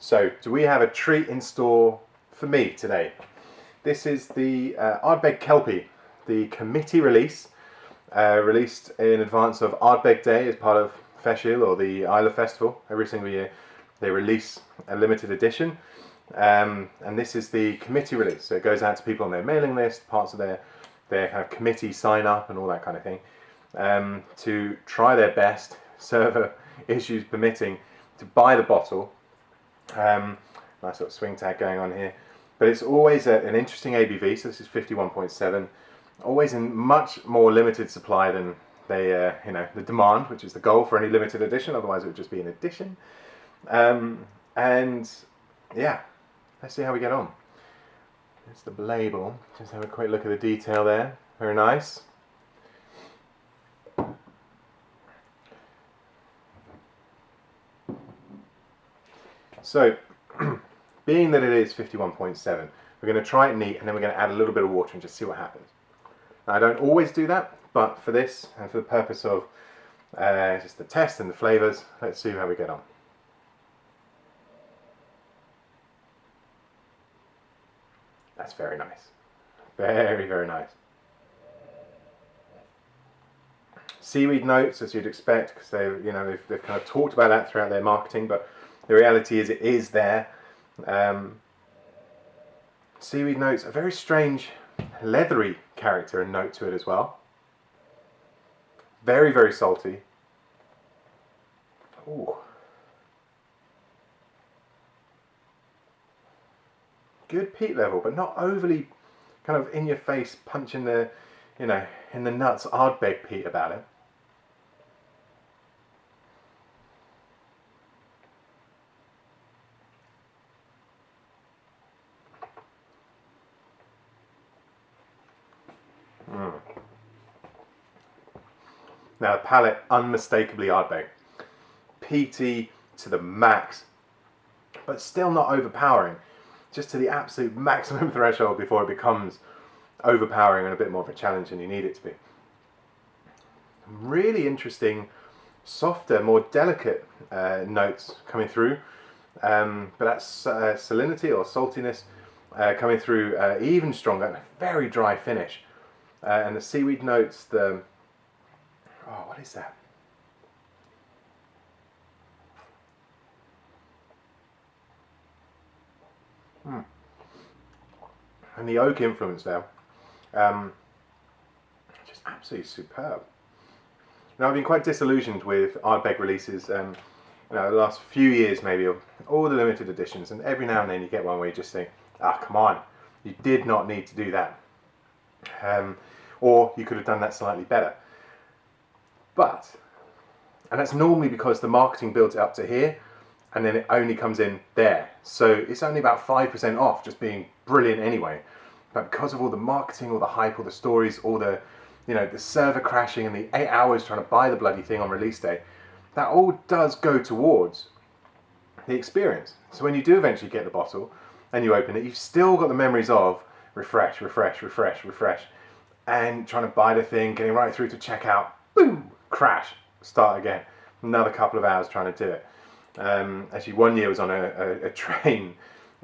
So, do we have a treat in store for me today? This is the Ardbeg Kelpie, the committee release, released in advance of Ardbeg Day as part of Feshil, or the Islay Festival. Every single year they release a limited edition, and this is the committee release. So it goes out to people on their mailing list, parts of their kind of committee sign up and all that kind of thing, to try their best, server issues permitting, to buy the bottle. Nice sort of swing tag going on here, but it's always an interesting ABV. So this is 51.7, always in much more limited supply than the demand, which is the goal for any limited edition. Otherwise, it would just be an edition. And yeah, let's see how we get on. There's the label. Just have a quick look at the detail there. Very nice. So, being that it is 51.7, we're going to try it neat, and then we're going to add a little bit of water and just see what happens. Now, I don't always do that, but for this, and for the purpose of just the test and the flavours, let's see how we get on. That's very nice. Very, very nice. Seaweed notes, as you'd expect, because they've kind of talked about that throughout their marketing, but the reality is it is there. Seaweed notes, a very strange leathery character and note to it as well. Very, very salty. Ooh. Good peat level, but not overly kind of in your face, punching the, in the nuts Ardbeg peat about it. Now the palate, unmistakably Ardbeg. Peaty to the max, but still not overpowering. Just to the absolute maximum threshold before it becomes overpowering and a bit more of a challenge than you need it to be. Really interesting, softer, more delicate notes coming through, but that's salinity or saltiness coming through even stronger, and a very dry finish. And the seaweed notes, what is that? And the oak influence there, just absolutely superb. Now, I've been quite disillusioned with Ardbeg releases, the last few years maybe, of all the limited editions, and every now and then you get one where you just think, come on, you did not need to do that. Or you could have done that slightly better. And that's normally because the marketing builds it up to here, and then it only comes in there. So it's only about 5% off, just being brilliant anyway. But because of all the marketing, all the hype, all the stories, all the, the server crashing and the 8 hours trying to buy the bloody thing on release day, that all does go towards the experience. So when you do eventually get the bottle and you open it, you've still got the memories of refresh, refresh, refresh, refresh, and trying to buy the thing, getting right through to checkout, boom, crash, start again. Another couple of hours trying to do it. Actually, one year was on a train,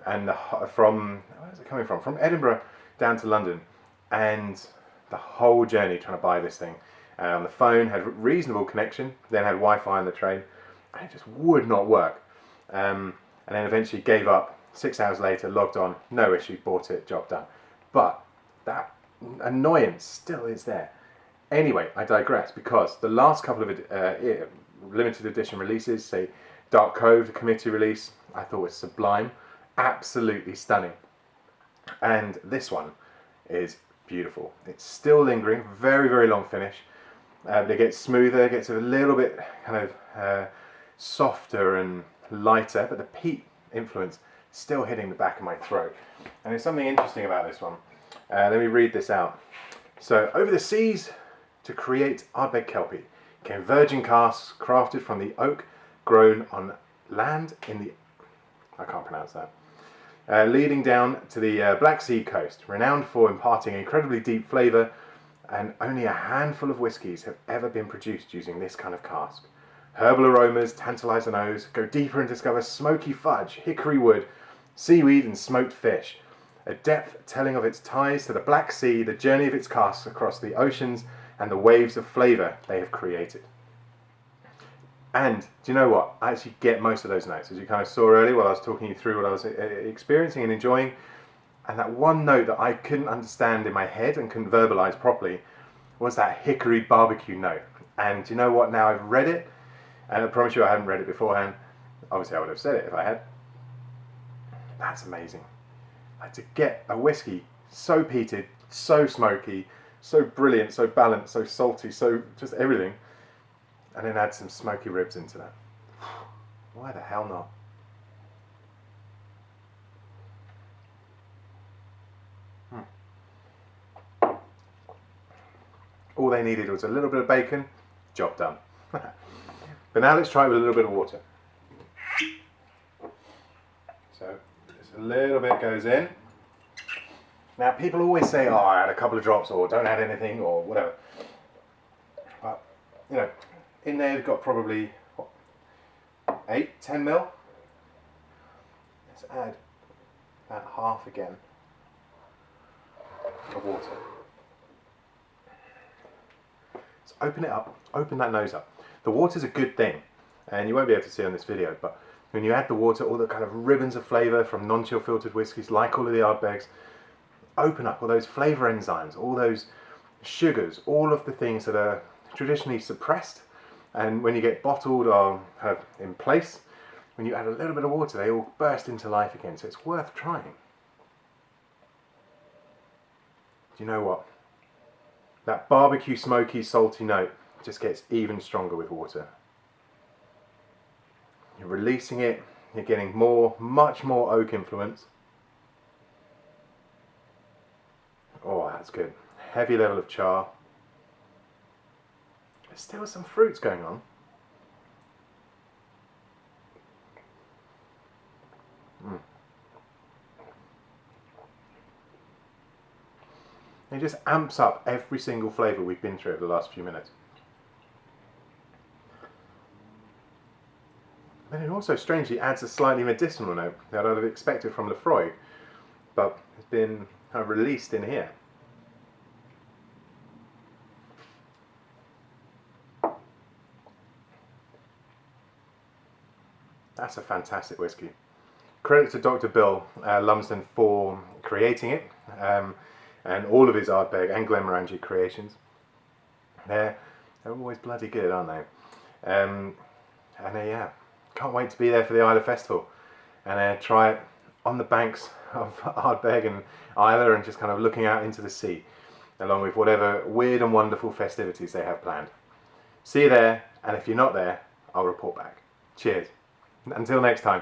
and where is it coming from? From Edinburgh down to London, and the whole journey trying to buy this thing. On the phone, had reasonable connection, then had Wi-Fi on the train, and it just would not work. And then eventually gave up. 6 hours later, logged on, no issue, bought it, job done. But that annoyance still is there. Anyway, I digress, because the last couple of limited edition releases, say Dark Cove, the committee release, I thought was sublime, absolutely stunning. And this one is beautiful. It's still lingering, very, very long finish. It gets smoother, it gets a little bit kind of softer and lighter, but the peat influence still hitting the back of my throat. And there's something interesting about this one. Let me read this out. So, over the seas to create Ardbeg Kelpie came virgin casks crafted from the oak grown on land in the, I can't pronounce that, leading down to the Black Sea coast, renowned for imparting incredibly deep flavour, and only a handful of whiskies have ever been produced using this kind of cask. Herbal aromas tantalise the nose. Go deeper and discover smoky fudge, hickory wood, seaweed and smoked fish. A depth telling of its ties to the Black Sea, the journey of its casks across the oceans, and the waves of flavour they have created. And do you know what? I actually get most of those notes, as you kind of saw earlier while I was talking you through what I was experiencing and enjoying. And that one note that I couldn't understand in my head and couldn't verbalise properly was that hickory barbecue note. And do you know what? Now I've read it, and I promise you I hadn't read it beforehand. Obviously I would have said it if I had. That's amazing. Like, to get a whiskey so peated, so smoky, so brilliant, so balanced, so salty, so just everything, and then add some smoky ribs into that. Why the hell not? All they needed was a little bit of bacon, job done. But now let's try it with a little bit of water. So just a little bit goes in. Now people always say, oh, I add a couple of drops, or don't add anything, or whatever. But, you know, in there you've got probably, what, 8, 10 mil? Let's add about half again of water. So open it up, open that nose up. The water's a good thing, and you won't be able to see on this video, but when you add the water, all the kind of ribbons of flavour from non-chill filtered whiskies, like all of the Ardbegs, open up all those flavour enzymes, all those sugars, all of the things that are traditionally suppressed, and when you get bottled or have in place, when you add a little bit of water, they all burst into life again. So it's worth trying. Do you know what? That barbecue smoky salty note just gets even stronger with water. You're releasing it, you're getting much more oak influence. Oh, that's good. Heavy level of char. There's still some fruits going on. It just amps up every single flavour we've been through over the last few minutes. And it also strangely adds a slightly medicinal note that I'd have expected from Lefroy, but it's been kind of released in here. That's a fantastic whiskey. Credit to Dr. Bill Lumsden for creating it, and all of his Ardbeg and Glenmorangie creations. They're always bloody good, aren't they? Yeah, can't wait to be there for the Islay Festival and try it on the banks of Ardbeg and Islay, and just kind of looking out into the sea, along with whatever weird and wonderful festivities they have planned. See you there, and if you're not there, I'll report back. Cheers. Until next time.